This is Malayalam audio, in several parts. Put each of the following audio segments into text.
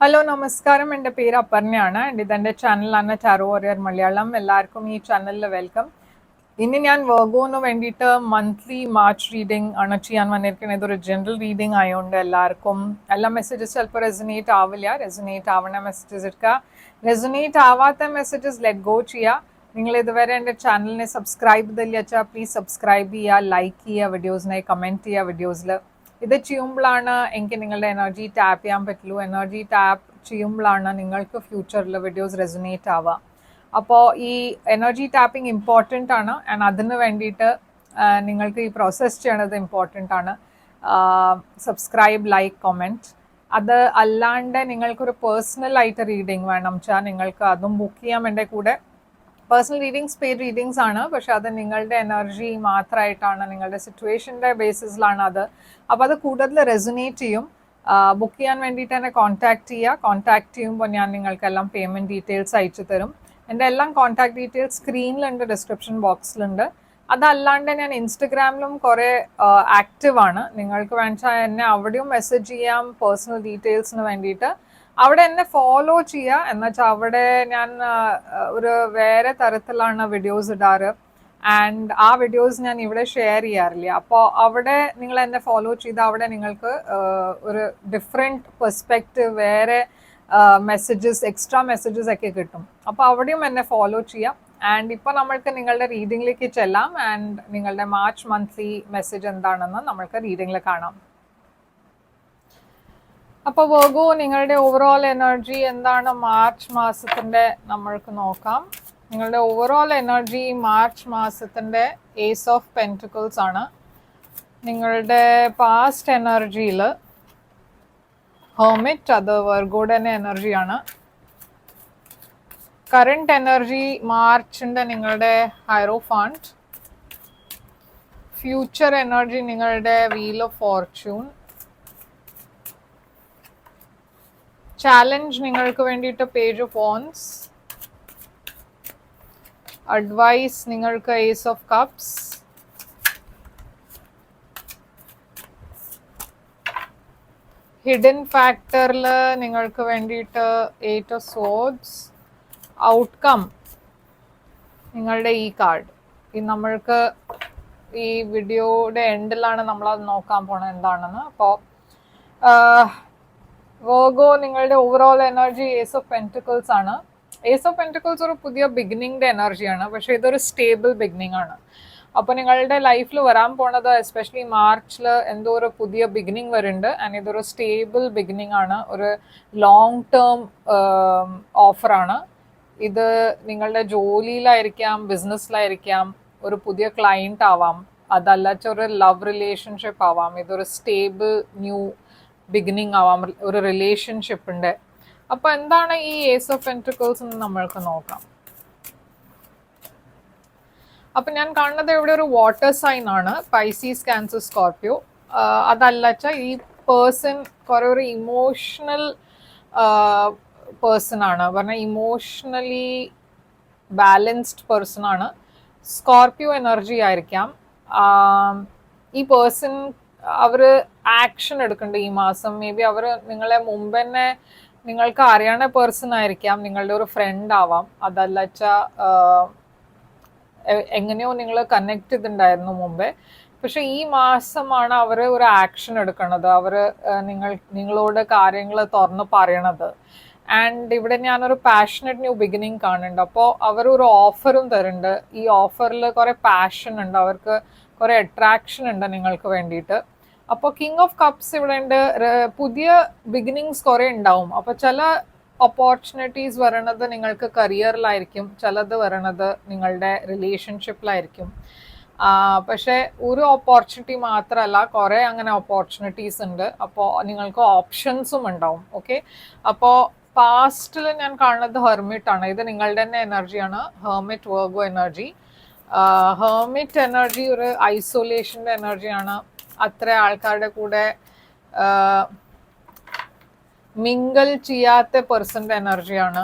ഹലോ നമസ്കാരം, എൻ്റെ പേര് അപർണയാണ്. ഇതെൻ്റെ ചാനലാണ് ടാരോ വാരിയർ മലയാളം. എല്ലാവർക്കും ഈ ചാനലിൽ വെൽക്കം. ഇന്ന് ഞാൻ വർഗോന് വേണ്ടിയിട്ട് മന്ത്ലി മാർച്ച് റീഡിംഗ് ആണ് ചെയ്യാൻ വന്നിരിക്കുന്നത്. ഇതൊരു ജനറൽ റീഡിംഗ് ആയതുകൊണ്ട് എല്ലാവർക്കും എല്ലാ മെസ്സേജസ് ചിലപ്പോൾ റെസൊനേറ്റ് ആവില്ല. റെസൊനേറ്റ് ആവുന്ന മെസ്സേജസ് എടുക്കുക, റെസൊനേറ്റ് ആവാത്ത മെസ്സേജസ് ലെറ്റ് ഗോ ചെയ്യുക. നിങ്ങൾ ഇതുവരെ എൻ്റെ ചാനലിനെ സബ്സ്ക്രൈബ് ചെയ്തില്ല വെച്ചാൽ പ്ലീസ് സബ്സ്ക്രൈബ് ചെയ്യുക, ലൈക്ക് ചെയ്യുക, വീഡിയോസിനെ കമൻറ്റ് ചെയ്യുക. വീഡിയോസിൽ ഇത് ചെയ്യുമ്പോഴാണ് എനിക്ക് നിങ്ങളുടെ എനർജി ടാപ്പ് ചെയ്യാൻ പറ്റുള്ളൂ. എനർജി ടാപ്പ് ചെയ്യുമ്പോഴാണ് നിങ്ങൾക്ക് ഫ്യൂച്ചറിൽ വീഡിയോസ് റെസൊനേറ്റ് ആവുക. അപ്പോൾ ഈ എനർജി ടാപ്പിംഗ് ഇമ്പോർട്ടൻ്റ് ആണ്. ആൻഡ് അതിന് വേണ്ടിയിട്ട് നിങ്ങൾക്ക് ഈ പ്രോസസ്സ് ചെയ്യണത് ഇമ്പോർട്ടൻ്റ് ആണ്. Subscribe, like, comment. അത് അല്ലാണ്ട് നിങ്ങൾക്കൊരു പേഴ്സണലായിട്ട് റീഡിങ് വേണം വെച്ചാൽ നിങ്ങൾക്ക് അതും ബുക്ക് ചെയ്യാം. എൻ്റെ കൂടെ പേഴ്സണൽ റീഡിങ്സ് പെയ്ഡ് റീഡിങ്സ് ആണ്, പക്ഷെ അത് നിങ്ങളുടെ എനർജി മാത്രമായിട്ടാണ്, നിങ്ങളുടെ സിറ്റുവേഷൻ്റെ ബേസിസിലാണ് അത്. അപ്പോൾ അത് കൂടുതൽ റെസൊനേറ്റ് ചെയ്യും. ബുക്ക് ചെയ്യാൻ വേണ്ടിയിട്ട് എന്നെ കോൺടാക്ട് ചെയ്യുക. കോൺടാക്ട് ചെയ്യുമ്പോൾ ഞാൻ നിങ്ങൾക്കെല്ലാം പേയ്മെൻറ്റ് ഡീറ്റെയിൽസ് അയച്ചു തരും. എൻ്റെ എല്ലാം കോൺടാക്ട് ഡീറ്റെയിൽസ് സ്ക്രീനിലുണ്ട്, ഡിസ്ക്രിപ്ഷൻ ബോക്സിലുണ്ട്. അതല്ലാണ്ട് ഞാൻ ഇൻസ്റ്റഗ്രാമിലും കുറേ ആക്റ്റീവാണ്. നിങ്ങൾക്ക് വേണമെങ്കിൽ എന്നെ അവിടെയും മെസ്സേജ് ചെയ്യാം പേഴ്സണൽ ഡീറ്റെയിൽസിന് വേണ്ടിയിട്ട്. അവിടെ എന്നെ ഫോളോ ചെയ്യുക. എന്നുവെച്ചാൽ അവിടെ ഞാൻ ഒരു വേറെ തരത്തിലാണ് വീഡിയോസ് ഇടാറ്. ആൻഡ് ആ വീഡിയോസ് ഞാൻ ഇവിടെ ഷെയർ ചെയ്യാറില്ല. അപ്പോൾ അവിടെ നിങ്ങൾ എന്നെ ഫോളോ ചെയ്ത് അവിടെ നിങ്ങൾക്ക് ഒരു ഡിഫറെൻറ്റ് പെർസ്പെക്റ്റീവ്, വേറെ മെസ്സേജസ്, എക്സ്ട്രാ മെസ്സേജസ് ഒക്കെ കിട്ടും. അപ്പോൾ അവിടെയും എന്നെ ഫോളോ ചെയ്യാം. ആൻഡ് ഇപ്പോൾ നമ്മൾക്ക് നിങ്ങളുടെ റീഡിങ്ങിലേക്ക് ചെല്ലാം. ആൻഡ് നിങ്ങളുടെ മാർച്ച് മന്ത്ലി മെസ്സേജ് എന്താണെന്ന് നമ്മൾക്ക് റീഡിങ്ങിൽ കാണാം. അപ്പോൾ വർഗോ, നിങ്ങളുടെ ഓവറോൾ എനർജി എന്താണ് മാർച്ച് മാസത്തിൻ്റെ നമ്മൾക്ക് നോക്കാം. നിങ്ങളുടെ ഓവറോൾ എനർജി മാർച്ച് മാസത്തിൻ്റെ ഏസ് ഓഫ് പെൻറ്റിക്കിൾസ് ആണ്. നിങ്ങളുടെ പാസ്റ്റ് എനർജിയിൽ ഹെർമിറ്റ്, അത് വർഗോയുടെ തന്നെ എനർജിയാണ്. കറണ്ട് എനർജി മാർച്ചിൻ്റെ നിങ്ങളുടെ ഹൈറോഫാന്റ്. ഫ്യൂച്ചർ എനർജി നിങ്ങളുടെ വീൽ ഓഫ് ഫോർച്യൂൺ. ചാലഞ്ച് നിങ്ങൾക്ക് വേണ്ടിയിട്ട് പേജ് ഓഫ് വോൺസ്. അഡ്വൈസ് നിങ്ങൾക്ക് ഏസ് ഓഫ് കപ്സ്. ഹിഡൻ ഫാക്ടറിൽ നിങ്ങൾക്ക് വേണ്ടിയിട്ട് എയ്റ്റ് ഓഫ് സോർഡ്സ്. ഔട്ട്കം നിങ്ങളുടെ ഈ കാർഡ്. ഈ നമ്മൾക്ക് ഈ വീഡിയോയുടെ എൻഡിലാണ് നമ്മളത് നോക്കാൻ പോണത് എന്താണെന്ന്. അപ്പോൾ വർഗോ, നിങ്ങളുടെ overall energy ace of pentacles ആണ്. ഏസ് ഓഫ് പെൻറ്റിക്കിൾസ് ഒരു പുതിയ ബിഗിനിങ്ങിൻ്റെ എനർജിയാണ്, പക്ഷേ ഇതൊരു സ്റ്റേബിൾ ബിഗിനിങ് ആണ്. അപ്പോൾ നിങ്ങളുടെ ലൈഫിൽ വരാൻ പോണത് എസ്പെഷ്യലി മാർച്ചിൽ എന്തോ ഒരു പുതിയ ബിഗിനിങ് വരുന്നുണ്ട്. ആൻഡ് ഇതൊരു സ്റ്റേബിൾ ബിഗിനിങ് ആണ്, ഒരു ലോങ് ടേം ഓഫറാണ്. ഇത് നിങ്ങളുടെ ജോലിയിലായിരിക്കാം, ബിസിനസ്സിലായിരിക്കാം, ഒരു പുതിയ ക്ലയൻറ്റ് ആവാം, അതല്ലാച്ച ഒരു ലവ് റിലേഷൻഷിപ്പ് ആവാം. ഇതൊരു സ്റ്റേബിൾ ന്യൂ ബിഗിനിങ് ആവാം, ഒരു റിലേഷൻഷിപ്പിൻ്റെ. അപ്പോൾ എന്താണ് ഈ ഏസ് ഓഫ് പെൻറ്റിക്കിൾസ് എന്ന് നമ്മൾക്ക് നോക്കാം. അപ്പം ഞാൻ കാണുന്നത് ഇവിടെ ഒരു വാട്ടർ സൈൻ ആണ്, പൈസീസ്, ക്യാൻസർ, സ്കോർപ്പിയോ. അതല്ലച്ച ഈ പേഴ്സൺ കുറേ ഒരു ഇമോഷണൽ പേഴ്സൺ ആണ്, പറഞ്ഞാൽ ഇമോഷണലി ബാലൻസ്ഡ് പേഴ്സൺ ആണ്. സ്കോർപ്പിയോ എനർജി ആയിരിക്കാം. ഈ പേഴ്സൺ അവർ ആക്ഷൻ എടുക്കുന്നുണ്ട് ഈ മാസം. മേ ബി അവർ നിങ്ങളെ മുമ്പ് തന്നെ നിങ്ങൾക്ക് അറിയാവുന്ന പേഴ്സൺ ആയിരിക്കാം, നിങ്ങളുടെ ഒരു ഫ്രണ്ട് ആവാം, അതല്ലച്ച എങ്ങനെയോ നിങ്ങൾ കണക്ട് ചെയ്തിട്ടുണ്ടായിരുന്നു മുമ്പേ. പക്ഷെ ഈ മാസമാണ് അവർ ഒരു ആക്ഷൻ എടുക്കണത്, അവർ നിങ്ങളോട് കാര്യങ്ങൾ തുറന്ന് പറയണത്. ആൻഡ് ഇവിടെ ഞാനൊരു പാഷനറ്റ് ന്യൂ ബിഗിനിങ് കാണുന്നുണ്ട്. അപ്പോൾ അവർ ഒരു ഓഫറും തരുന്നുണ്ട്. ഈ ഓഫറിൽ കുറേ പാഷൻ ഉണ്ട്, അവർക്ക് കുറേ അട്രാക്ഷൻ ഉണ്ട് നിങ്ങൾക്ക് വേണ്ടിയിട്ട്. അപ്പോൾ കിങ് ഓഫ് കപ്സ് ഇവിടെ ഉണ്ട്. പുതിയ ബിഗിനിങ്സ് കുറേ ഉണ്ടാവും. അപ്പോൾ ചില ഓപ്പർച്യൂണിറ്റീസ് വരണത് നിങ്ങൾക്ക് കരിയറിലായിരിക്കും, ചിലത് വരണത് നിങ്ങളുടെ റിലേഷൻഷിപ്പിലായിരിക്കും. പക്ഷേ ഒരു ഓപ്പർച്യൂണിറ്റി മാത്രമല്ല, കുറേ അങ്ങനെ ഓപ്പർച്യൂണിറ്റീസ് ഉണ്ട്. അപ്പോൾ നിങ്ങൾക്ക് ഓപ്ഷൻസും ഉണ്ടാവും. ഓക്കെ, അപ്പോൾ പാസ്റ്റിൽ ഞാൻ കാണുന്നത് ഹെർമിറ്റ് ആണ്. ഇത് നിങ്ങളുടെ തന്നെ എനർജിയാണ്, hermit, Virgo energy. Hermit energy ഒരു ഐസൊലേഷൻ്റെ എനർജിയാണ്. അത്ര ആൾക്കാരുടെ കൂടെ മിങ്കിൾ ചെയ്യാത്ത പേഴ്സൻ്റെ എനർജിയാണ്.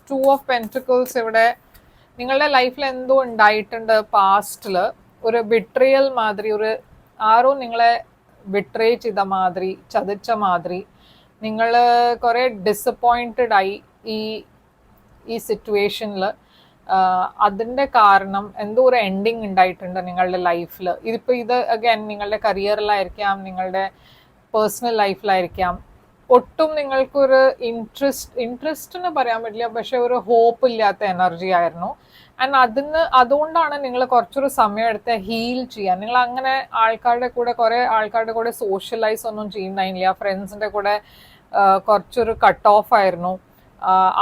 ടു ഓഫ് പെൻറ്റിക്കിൾസ് ഇവിടെ നിങ്ങളുടെ ലൈഫിൽ എന്തോ ഉണ്ടായിട്ടുണ്ട് പാസ്റ്റിൽ, ഒരു ബിട്രിയൽ മാതിരി, ഒരു ആരോ നിങ്ങളെ ബിട്രേ ചെയ്ത മാതിരി, ചതിച്ച മാതിരി. നിങ്ങൾ കുറേ ഡിസപ്പോയിൻറ്റഡ് ആയി ഈ ഈ സിറ്റുവേഷനിൽ. അതിൻ്റെ കാരണം എന്തോ ഒരു എൻഡിങ് ഉണ്ടായിട്ടുണ്ട് നിങ്ങളുടെ ലൈഫിൽ. ഇതിപ്പോൾ ഇത് അഗൈൻ നിങ്ങളുടെ കരിയറിലായിരിക്കാം, നിങ്ങളുടെ പേഴ്സണൽ ലൈഫിലായിരിക്കാം. ഒട്ടും നിങ്ങൾക്കൊരു ഇൻട്രസ്റ്റ് എന്ന് പറയാൻ പറ്റില്ല, പക്ഷെ ഒരു ഹോപ്പ് ഇല്ലാത്ത എനർജി ആയിരുന്നു. ആൻഡ് അതുകൊണ്ടാണ് നിങ്ങൾ കുറച്ചൊരു സമയം എടുത്ത് ഹീൽ ചെയ്യാൻ. നിങ്ങൾ അങ്ങനെ കുറേ ആൾക്കാരുടെ കൂടെ സോഷ്യലൈസ് ഒന്നും ചെയ്യുന്നുണ്ടായില്ല. ഫ്രണ്ട്സിൻ്റെ കൂടെ കുറച്ചൊരു കട്ട് ഓഫ് ആയിരുന്നു.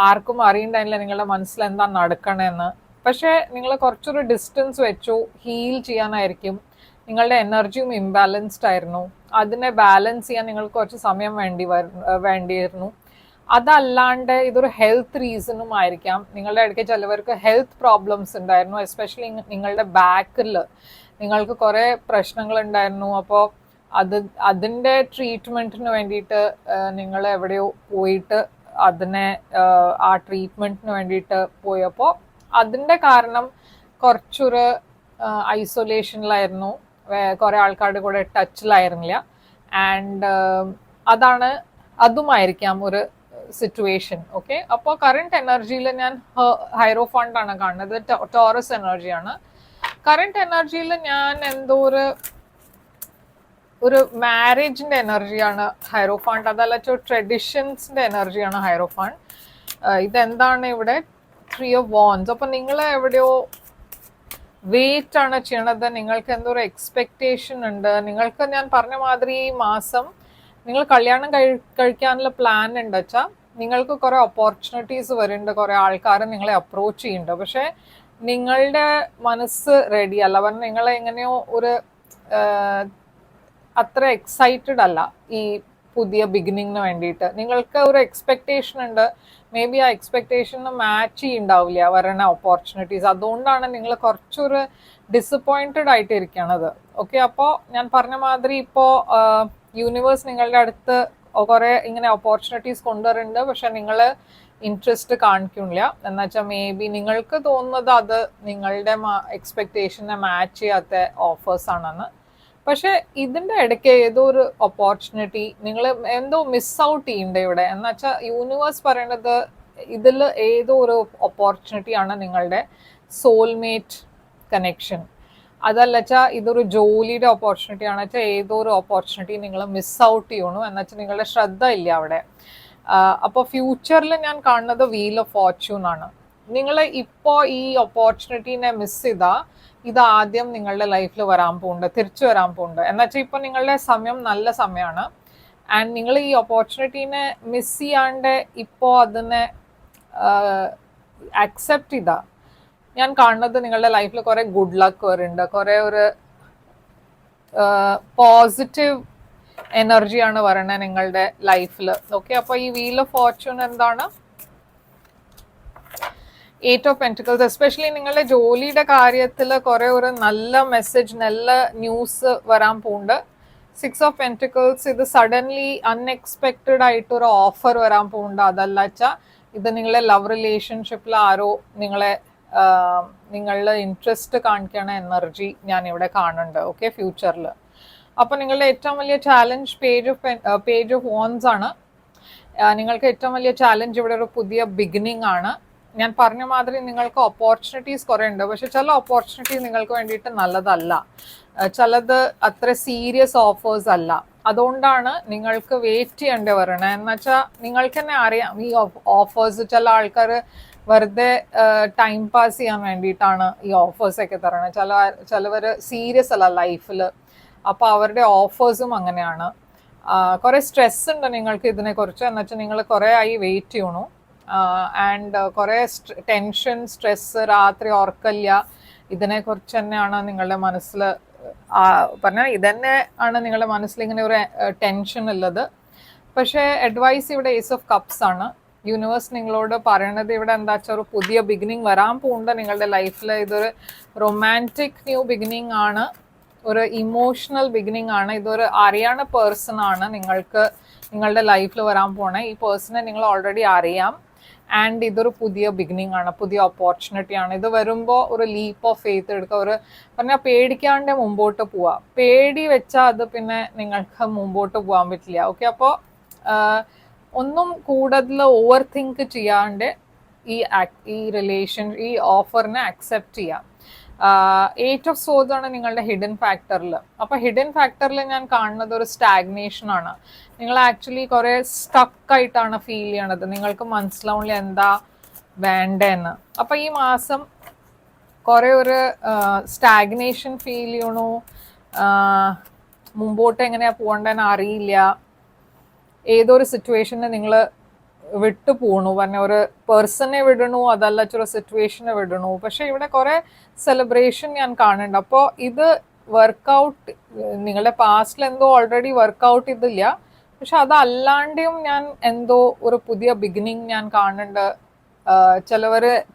ആർക്കും അറിയണ്ടായില്ല നിങ്ങളുടെ മനസ്സിൽ എന്താ നടക്കണമെന്ന്. പക്ഷേ നിങ്ങൾ കുറച്ചൊരു ഡിസ്റ്റൻസ് വെച്ചു ഹീൽ ചെയ്യാനായിരിക്കും. നിങ്ങളുടെ എനർജിയും ഇംബാലൻസ്ഡ് ആയിരുന്നു. അതിനെ ബാലൻസ് ചെയ്യാൻ നിങ്ങൾക്ക് കുറച്ച് സമയം വേണ്ടിയിരുന്നു. അതല്ലാണ്ട് ഇതൊരു ഹെൽത്ത് റീസണും ആയിരിക്കാം. നിങ്ങളുടെ ഇടയ്ക്ക് ചിലവർക്ക് ഹെൽത്ത് പ്രോബ്ലംസ് ഉണ്ടായിരുന്നു. എസ്പെഷ്യലി നിങ്ങളുടെ ബാക്കിൽ നിങ്ങൾക്ക് കുറേ പ്രശ്നങ്ങൾ ഉണ്ടായിരുന്നു. അപ്പോൾ അതിൻ്റെ ട്രീറ്റ്മെൻറ്റിന് വേണ്ടിയിട്ട് നിങ്ങൾ എവിടെയോ പോയിട്ട് ആ ട്രീറ്റ്മെൻറ്റിന് വേണ്ടിയിട്ട് പോയപ്പോൾ അതിൻ്റെ കാരണം കുറച്ചൊരു ഐസൊലേഷനിലായിരുന്നു. കുറേ ആൾക്കാരുടെ കൂടെ ടച്ചിലായിരുന്നില്ല. ആൻഡ് അതുമായിരിക്കാം ഒരു സിറ്റുവേഷൻ. ഓക്കെ, അപ്പോൾ കറണ്ട് എനർജിയിൽ ഞാൻ ഹൈറോഫണ്ട് ആണ് കാണുന്നത്. ടോറസ് എനർജിയാണ് കറണ്ട് എനർജിയിൽ. ഞാൻ എന്തോ ഒരു മാരേജിന്റെ എനർജിയാണ് ഹൈറോഫണ്ട്. അതല്ല ട്രഡീഷൻസിന്റെ എനർജിയാണ് ഹൈറോഫണ്ട്. ഇതെന്താണ് ഇവിടെ? 3 of Wands. അപ്പൊ നിങ്ങൾ എവിടെയോ വെയിറ്റ് ആണ് ചെയ്യണത്. നിങ്ങൾക്ക് എന്തോ ഒരു എക്സ്പെക്ടേഷൻ ഉണ്ട്. നിങ്ങൾക്ക് ഞാൻ പറഞ്ഞ മാതിരി ഈ മാസം നിങ്ങൾ കല്യാണം കഴിക്കാനുള്ള പ്ലാൻ ഉണ്ട് വെച്ചാൽ നിങ്ങൾക്ക് കുറേ ഓപ്പർച്യൂണിറ്റീസ് വരുന്നുണ്ട്. കുറേ ആൾക്കാർ നിങ്ങളെ അപ്രോച്ച് ചെയ്യുന്നുണ്ട്. പക്ഷെ നിങ്ങളുടെ മനസ്സ് റെഡി അല്ല. പറഞ്ഞാൽ നിങ്ങളെ എങ്ങനെയോ ഒരു അത്ര എക്സൈറ്റഡ് അല്ല ഈ പുതിയ ബിഗിനിങ്ങിന് വേണ്ടിയിട്ട്. നിങ്ങൾക്ക് ഒരു എക്സ്പെക്ടേഷൻ ഉണ്ട്. മേ ബി ആ എക്സ്പെക്ടേഷന് മാച്ച് ചെയ്യുന്നുണ്ടാവില്ല വരണ ഓപ്പർച്യൂണിറ്റീസ്. അതുകൊണ്ടാണ് നിങ്ങൾ കുറച്ചൊരു ഡിസപ്പോയിൻറ്റഡ് ആയിട്ട് ഇരിക്കണത്. ഓക്കെ, അപ്പോൾ ഞാൻ പറഞ്ഞ മാതിരി ഇപ്പോൾ യൂണിവേഴ്സ് നിങ്ങളുടെ അടുത്ത് കുറേ ഇങ്ങനെ ഓപ്പർച്യൂണിറ്റീസ് കൊണ്ടുവരുന്നുണ്ട്. പക്ഷെ നിങ്ങൾ ഇൻട്രസ്റ്റ് കാണിക്കുന്നില്ല. എന്നുവെച്ചാൽ മേ ബി നിങ്ങൾക്ക് തോന്നുന്നത് അത് നിങ്ങളുടെ എക്സ്പെക്ടേഷനെ മാച്ച് ചെയ്യാത്ത ഓഫേഴ്സ് ആണെന്ന്. പക്ഷെ ഇതിൻ്റെ ഇടയ്ക്ക് ഏതോ ഒരു ഓപ്പർച്യൂണിറ്റി നിങ്ങൾ എന്തോ മിസ് ഔട്ട് ചെയ്യണ്ടേ ഇവിടെ. എന്നുവെച്ചാൽ യൂണിവേഴ്സ് പറയണത് ഇതിൽ ഏതോ ഒരു ഓപ്പർച്യൂണിറ്റിയാണ് നിങ്ങളുടെ സോൾമേറ്റ് കണക്ഷൻ. അതല്ല വെച്ചാൽ ഇതൊരു ജോലിയുടെ ഓപ്പർച്യൂണിറ്റി ആണ് വെച്ചാൽ ഏതോ ഒരു ഓപ്പർച്യൂണിറ്റി നിങ്ങൾ മിസ് ഔട്ട് ചെയ്യണു. എന്നുവെച്ചാൽ നിങ്ങളുടെ ശ്രദ്ധ ഇല്ല അവിടെ. അപ്പോൾ ഫ്യൂച്ചറിൽ ഞാൻ കാണുന്നത് വീൽ ഓഫ് ഫോർച്യൂൺ ആണ്. നിങ്ങൾ ഇപ്പോൾ ഈ ഓപ്പർച്യൂണിറ്റീനെ മിസ് ചെയ്താൽ ഇത് ആദ്യം നിങ്ങളുടെ ലൈഫിൽ തിരിച്ചു വരാൻ പോകുന്നുണ്ട്. എന്നുവെച്ചാൽ ഇപ്പോൾ നിങ്ങളുടെ സമയം നല്ല സമയമാണ്. ആൻഡ് നിങ്ങൾ ഈ ഓപ്പർച്യൂണിറ്റീനെ മിസ് ചെയ്യാണ്ട് ഇപ്പോൾ അതിനെ അക്സെപ്റ്റ് ചെയ്താൽ ഞാൻ കാണുന്നത് നിങ്ങളുടെ ലൈഫിൽ കുറേ ഗുഡ് ലക്ക് വരുന്നുണ്ട്. കുറേ ഒരു പോസിറ്റീവ് എനർജിയാണ് വരണത് നിങ്ങളുടെ ലൈഫിൽ. ഓക്കെ, അപ്പോൾ ഈ വീൽ ഓഫ് ഫോർച്യൂൺ എന്താണ്? 8 of Pentacles. എസ്പെഷ്യലി നിങ്ങളുടെ ജോലിയുടെ കാര്യത്തിൽ കുറേ ഒരു നല്ല മെസ്സേജ്, നല്ല ന്യൂസ് വരാൻ പോകുന്നുണ്ട്. 6 of Pentacles. ഇത് സഡൻലി അൺഎക്സ്പെക്റ്റഡ് ആയിട്ടൊരു ഓഫർ വരാൻ പോകുന്നുണ്ട്. അതല്ല വെച്ചാൽ ഇത് നിങ്ങളെ ലവ് റിലേഷൻഷിപ്പിൽ ആരോ നിങ്ങളുടെ ഇൻട്രസ്റ്റ് കാണിക്കണ എനർജി ഞാൻ ഇവിടെ കാണുന്നുണ്ട്. ഓക്കെ, ഫ്യൂച്ചറിൽ. അപ്പോൾ നിങ്ങളുടെ ഏറ്റവും വലിയ ചാലഞ്ച് പേജ് ഓഫ് വോൺസ് ആണ്. നിങ്ങൾക്ക് ഏറ്റവും വലിയ ചാലഞ്ച് ഇവിടെ ഒരു പുതിയ ബിഗിനിങ് ആണ്. ഞാൻ പറഞ്ഞ മാതിരി നിങ്ങൾക്ക് ഓപ്പർച്യൂണിറ്റീസ് കുറേ ഉണ്ട്. പക്ഷെ ചില ഓപ്പർച്യൂണിറ്റീസ് നിങ്ങൾക്ക് വേണ്ടിയിട്ട് നല്ലതല്ല. ചിലത് അത്ര സീരിയസ് ഓഫേഴ്സ് അല്ല. അതുകൊണ്ടാണ് നിങ്ങൾക്ക് വെയിറ്റ് ചെയ്യേണ്ടി വരണേ. എന്നുവെച്ചാൽ നിങ്ങൾക്ക് തന്നെ അറിയാം ഈ ഓഫേഴ്സ് ചില ആൾക്കാർ വെറുതെ ടൈം പാസ് ചെയ്യാൻ വേണ്ടിയിട്ടാണ് ഈ ഓഫേഴ്സൊക്കെ തരണത്. ചിലവർ സീരിയസ് അല്ല ലൈഫിൽ. അപ്പോൾ അവരുടെ ഓഫേഴ്സും അങ്ങനെയാണ്. കുറേ സ്ട്രെസ് ഉണ്ട് നിങ്ങൾക്ക് ഇതിനെക്കുറിച്ച്. എന്നുവെച്ചാൽ നിങ്ങൾ കുറേ ആയി വെയിറ്റ് ചെയ്യണു. ആൻഡ് കുറേ ടെൻഷൻ, സ്ട്രെസ്, രാത്രി ഉറക്കമില്ല. ഇതിനെക്കുറിച്ച് തന്നെയാണ് നിങ്ങളുടെ മനസ്സിൽ പറഞ്ഞാൽ ഇതന്നെ ആണ് നിങ്ങളുടെ മനസ്സിൽ ഇങ്ങനെ ഒരു ടെൻഷൻ ഉള്ളത്. പക്ഷേ അഡ്വൈസ് ഇവിടെ ഏസ് ഓഫ് കപ്സ് ആണ്. യൂണിവേഴ്സ് നിങ്ങളോട് പറയണത് ഇവിടെ എന്താ വെച്ചാൽ ഒരു പുതിയ ബിഗിനിങ് വരാൻ പോകുന്നുണ്ട് നിങ്ങളുടെ ലൈഫിൽ. ഇതൊരു റൊമാൻറ്റിക് ന്യൂ ബിഗിനിങ് ആണ്. ഒരു ഇമോഷണൽ ബിഗിനിങ് ആണ്. ഇതൊരു അറിയണ പേഴ്സൺ ആണ് നിങ്ങൾക്ക് നിങ്ങളുടെ ലൈഫിൽ വരാൻ പോണേ. ഈ പേഴ്സണെ നിങ്ങൾ ഓൾറെഡി അറിയാം. ആൻഡ് ഇതൊരു പുതിയ ബിഗിനിങ് ആണ്, പുതിയ ഓപ്പർച്യൂണിറ്റി ആണ്. ഇത് വരുമ്പോൾ ഒരു ലീപ്പ് ഓഫ് ഫെയ്ത്ത് എടുക്കുക. ഒരു പറഞ്ഞാൽ പേടിക്കാണ്ട് മുമ്പോട്ട് പോവുക. പേടി വെച്ചാൽ അത് പിന്നെ നിങ്ങൾക്ക് മുമ്പോട്ട് പോകാൻ പറ്റില്ല. ഓക്കെ, അപ്പോൾ ഒന്നും കൂടുതൽ ഓവർ തിങ്ക് ചെയ്യാണ്ട് ഈ റിലേഷൻ ഈ ഓഫറിനെ അക്സെപ്റ്റ് ചെയ്യാം. 8 ഓഫ് സോഡ്സ് ആണ് നിങ്ങളുടെ ഹിഡൻ ഫാക്ടറിൽ. അപ്പോൾ ഹിഡൻ ഫാക്ടറിൽ ഞാൻ കാണുന്നത് ഒരു സ്റ്റാഗ്നേഷൻ ആണ്. നിങ്ങൾ ആക്ച്വലി കുറേ സ്റ്റക്കായിട്ടാണ് ഫീൽ ചെയ്യണത്. നിങ്ങൾക്ക് മനസ്സിലാവില്ല എന്താ വേണ്ടെന്ന്. അപ്പോൾ ഈ മാസം കുറേ ഒരു സ്റ്റാഗ്നേഷൻ ഫീൽ ചെയ്യണു. മുമ്പോട്ട് എങ്ങനെയാണ് പോകേണ്ടതെന്ന് അറിയില്ല. ഏതൊരു സിറ്റുവേഷനെ നിങ്ങൾ വിട്ടു പോണു, പറഞ്ഞ ഒരു പേഴ്സണെ വിടണു, അതല്ല ഒരു സിറ്റുവേഷനെ വിടണു. പക്ഷെ ഇവിടെ കുറെ സെലിബ്രേഷൻ ഞാൻ കാണുന്നുണ്ട്. അപ്പോൾ ഇത് വർക്കൗട്ട് നിങ്ങളുടെ പാസ്റ്റിൽ എന്തോ ഓൾറെഡി വർക്കൗട്ട് ഇതില്ല, പക്ഷെ അതല്ലാണ്ടും ഞാൻ എന്തോ ഒരു പുതിയ ബിഗിനിങ് ഞാൻ കാണുന്നുണ്ട്.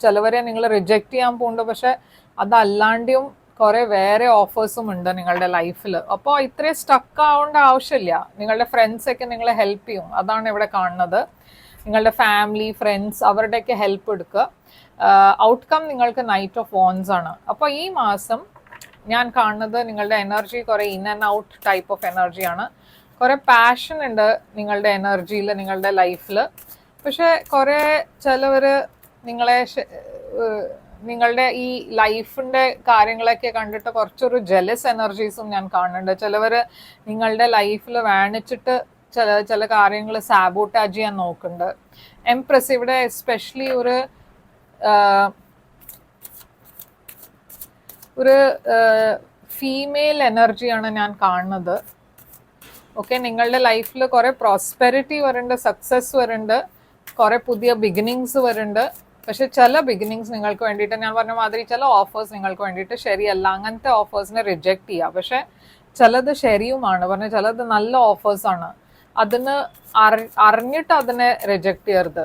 ചിലവരെ നിങ്ങൾ റിജക്റ്റ് ചെയ്യാൻ പോകുന്നുണ്ട്, പക്ഷെ അതല്ലാണ്ടും കുറെ വേറെ ഓഫേഴ്സും ഉണ്ട് നിങ്ങളുടെ ലൈഫിൽ. അപ്പോൾ ഇത്രയും സ്റ്റക്ക് ആവേണ്ട ആവശ്യമില്ല. നിങ്ങളുടെ ഫ്രണ്ട്സൊക്കെ നിങ്ങളെ ഹെൽപ്പ് ചെയ്യും. അതാണ് ഇവിടെ കാണുന്നത്. നിങ്ങളുടെ ഫാമിലി, ഫ്രണ്ട്സ്, അവരുടെയൊക്കെ ഹെൽപ്പ് എടുക്കുക. ഔട്ട്കം നിങ്ങൾക്ക് നൈറ്റ് ഓഫ് വോൺസ് ആണ്. അപ്പോൾ ഈ മാസം ഞാൻ കാണുന്നത് നിങ്ങളുടെ എനർജി കുറെ in and out type of എനർജിയാണ്. കുറെ പാഷൻ ഉണ്ട് നിങ്ങളുടെ എനർജിയിൽ, നിങ്ങളുടെ ലൈഫിൽ. പക്ഷെ കുറെ ചിലവർ നിങ്ങളുടെ ഈ ലൈഫിൻ്റെ കാര്യങ്ങളൊക്കെ കണ്ടിട്ട് കുറച്ചൊരു ജെലസ് എനർജീസും ഞാൻ കാണുന്നുണ്ട്. ചിലവർ നിങ്ങളുടെ ലൈഫിൽ വേണിച്ചിട്ട് ചില കാര്യങ്ങൾ സാബോട്ടാജ് ചെയ്യാൻ നോക്കുന്നുണ്ട്. എംപ്രസ് ഇവിടെ എസ്പെഷ്യലി ഒരു ഫീമെയിൽ എനർജിയാണ് ഞാൻ കാണുന്നത്. ഓക്കെ, നിങ്ങളുടെ ലൈഫിൽ കുറെ പ്രോസ്പെരിറ്റി വരുന്നുണ്ട്, സക്സസ് വരുന്നുണ്ട്, കുറെ പുതിയ ബിഗിനിങ്സ് വരുന്നുണ്ട്. പക്ഷെ ചില ബിഗിനിങ്സ് നിങ്ങൾക്ക് വേണ്ടിയിട്ട്, ഞാൻ പറഞ്ഞ മാതിരി ചില ഓഫേഴ്സ് നിങ്ങൾക്ക് വേണ്ടിയിട്ട് ശരിയല്ല. അങ്ങനത്തെ ഓഫേഴ്സിനെ റിജക്റ്റ് ചെയ്യുക. പക്ഷെ ചിലത് ശരിയുമാണ്, പറഞ്ഞ ചിലത് നല്ല ഓഫേഴ്സാണ്. അതിന് അറിഞ്ഞിട്ട് അതിനെ റിജക്റ്റ് ചെയ്യരുത്.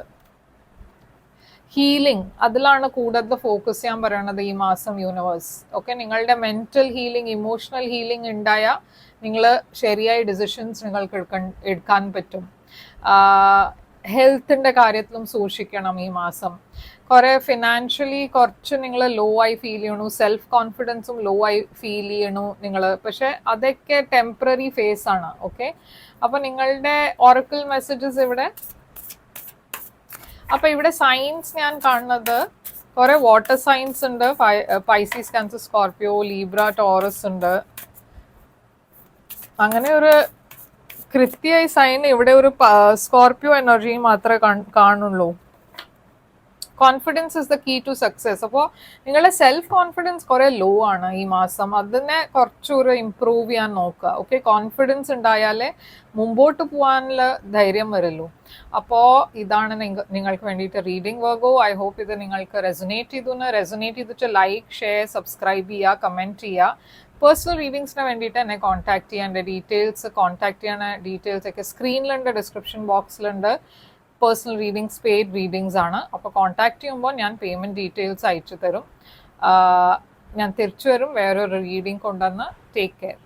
ഹീലിംഗ്, അതിലാണ് കൂടുതൽ ഫോക്കസ് ചെയ്യാൻ പറയണത് ഈ മാസം യൂണിവേഴ്സ്. ഓക്കെ, നിങ്ങളുടെ മെന്റൽ ഹീലിംഗ്, ഇമോഷണൽ ഹീലിംഗ് ഉണ്ടായാൽ നിങ്ങൾ ശരിയായ ഡിസിഷൻസ് നിങ്ങൾക്ക് എടുക്കാൻ പറ്റും. ഹെൽത്തിൻ്റെ കാര്യത്തിലും സൂക്ഷിക്കണം ഈ മാസം. കുറെ ഫിനാൻഷ്യലി കുറച്ച് നിങ്ങൾ ലോ ആയി ഫീൽ ചെയ്യണു, സെൽഫ് കോൺഫിഡൻസും ലോ ആയി ഫീൽ ചെയ്യണു നിങ്ങൾ. പക്ഷെ അതൊക്കെ ടെമ്പററി ഫേസ് ആണ്. ഓക്കെ, അപ്പൊ നിങ്ങളുടെ ഒറക്കിൾ മെസ്സേജസ് ഇവിടെ. അപ്പൊ ഇവിടെ സൈൻസ് ഞാൻ കാണുന്നത് കുറെ വാട്ടർ സൈൻസ് ഉണ്ട്. Pisces, Cancer, Scorpio, Libra, Taurus ഉണ്ട്. അങ്ങനെ ഒരു കൃത്യമായി സൈൻ ഇവിടെ ഒരു സ്കോർപിയോ എനർജി മാത്രമേ കാണുള്ളൂ. Confidence is the key to success. അപ്പോൾ നിങ്ങളുടെ സെൽഫ് കോൺഫിഡൻസ് കുറെ ലോ ആണ് ഈ മാസം. അതിനെ കുറച്ചൊരു ഇംപ്രൂവ് ചെയ്യാൻ നോക്കുക. ഓക്കെ, കോൺഫിഡൻസ് ഉണ്ടായാലേ മുമ്പോട്ട് പോകാനുള്ള ധൈര്യം വരുള്ളൂ. അപ്പോൾ ഇതാണ് നിങ്ങൾക്ക് വേണ്ടിയിട്ട് റീഡിംഗ് വർഗോ. ഐ ഹോപ്പ് ഇത് നിങ്ങൾക്ക് റെസൊനേറ്റ് ചെയ്തിട്ട് ലൈക്ക്, ഷെയർ, സബ്സ്ക്രൈബ് ചെയ്യുക, കമൻറ്റ് ചെയ്യുക. പേഴ്സണൽ റീഡിങ്സിന് വേണ്ടിയിട്ട് എന്നെ കോൺടാക്ട് ചെയ്യാൻ. എൻ്റെ കോൺടാക്ട് ചെയ്യാൻ ഡീറ്റെയിൽസ് ഒക്കെ സ്ക്രീനിലുണ്ട്, ഡിസ്ക്രിപ്ഷൻ ബോക്സിലുണ്ട്. പേഴ്സണൽ റീഡിങ്സ് പെയ്ഡ് റീഡിങ്സ് ആണ്. അപ്പോൾ കോൺടാക്ട് ചെയ്യുമ്പോൾ ഞാൻ പേയ്മെൻറ്റ് ഡീറ്റെയിൽസ് അയച്ചു തരും. ഞാൻ തിരിച്ചു വരും വേറൊരു റീഡിങ് കൊണ്ടുവന്ന്. Take care.